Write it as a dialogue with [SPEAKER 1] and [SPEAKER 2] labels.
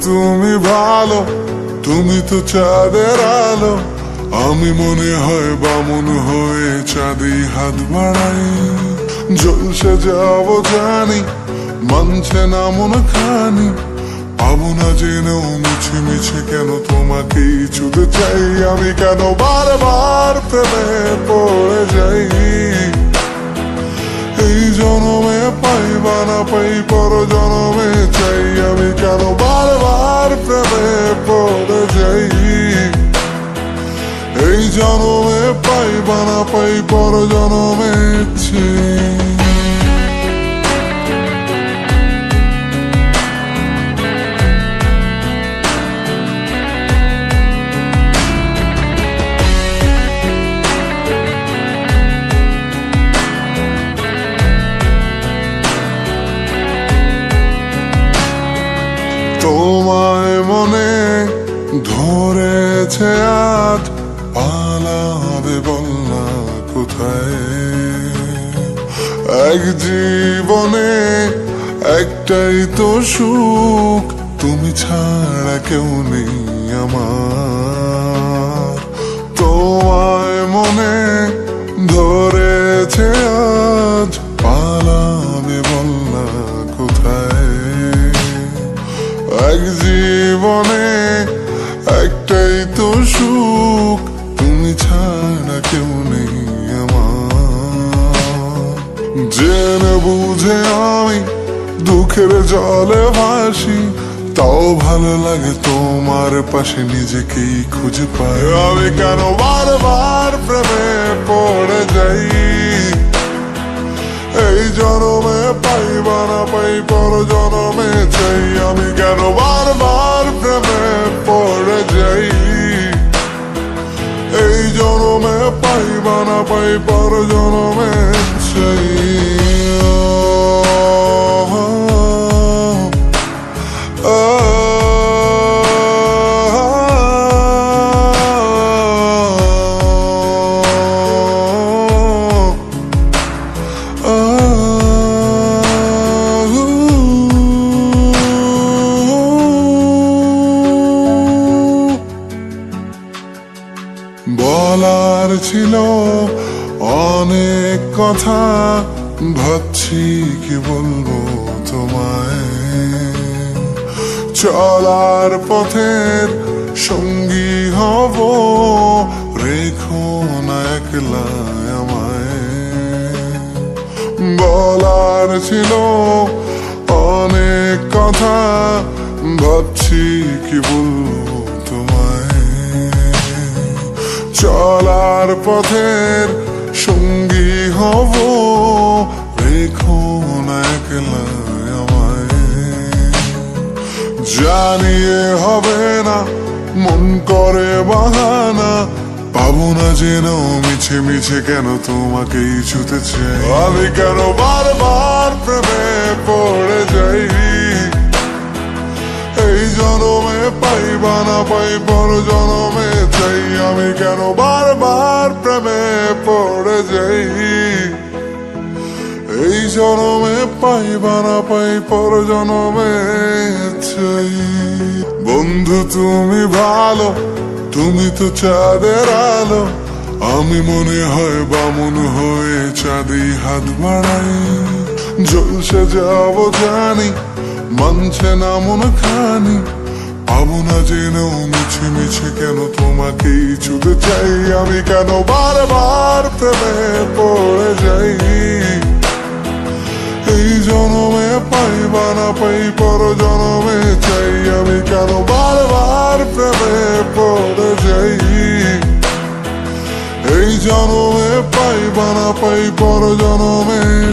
[SPEAKER 1] তুমি ভালো, তুমি তো চাঁদের আলো। আমি মনে হয় বামুন হয়ে চাঁদে হাত বাড়াই। জলসে যাব জানি, মানছে না মন খানি। পাবো না জেনেও মিছে মিছে কেন তোমাকেই ছুঁতে চাই। আমি কেন বারবার প্রেমে পড়ে যাই। এই জনমে পাই বা না পাই, পর জনমে চাই। আমি কেন বারবার প্রেমে পড়ে যাই। এই জনমে পাই বা না পাই, পর জনমে চাই। তোমায় মনে ধরেছে আজ, পালাবে বলনা কোথায়। এক জীবনে একটাই তো সুখ, তুমি ছাড়া কেউ নেই আমার। তোমায় মনে ধরেছে আজ, পালাবে বলনা কোথায়। এক জীবনে একটাই তো সুখ, তুমি ছাড়া কেউ নেই আমার। জেনে বুঝে আমি দুঃখের জলে ভাসি, তাও ভালো লাগে তোমার পাশে নিজেকেই খুঁজে পাই। আমি কেন বারবার প্রেমে পড়ে যাই। এই জনমে পাই বা না পাই, পর জনমে চাই। আমি কেন বারবার প্রেমে পড়ে যাই। এই জনমে পাই বা না পাই, পর জনমে চাই। বলার ছিল অনেক কথা, ভাবছি কি বলবো তোমায়। চলার পথের সঙ্গী হব, রেখো না একলা আমায়। বলার ছিল অনেক কথা, ভাবছি কি বলবো তোমায়। চলার পথের সঙ্গী হব, রেখো না একলা আমায়। জানিয়ে হবে না, মন করে বাহানা। পাবো না জেনেও মিছে মিছে কেন তোমাকেই ছুঁতে চাই। আমি কেন বারবার প্রেমে পড়ে যাই। এই জনমে পাই বা না পাই, পর জনমে চাই। আমি কেন বারবার প্রেমে পড়ে যাই। এই জনমে পাই বা না পাই, পর জনমে চাই। বন্ধু তুমি ভালো, তুমি তো চাঁদের আলো। আমি মনে হয় বামুন হয়ে চাঁদে হাত বাড়াই। জলসে যাব জানি, মানছে না মন খানি। পাবো না জেনেও মিছে মিছে কেন তোমাকেই ছুঁতে চাই। আমি কেন বারবার প্রেমে পড়ে যাই। এই জনমে পাই বা না পাই, পর জনমে চাই। আমি কেন বারবার প্রেমে পড়ে যাই। এই জনমে পাই বা না পাই, পর জনমে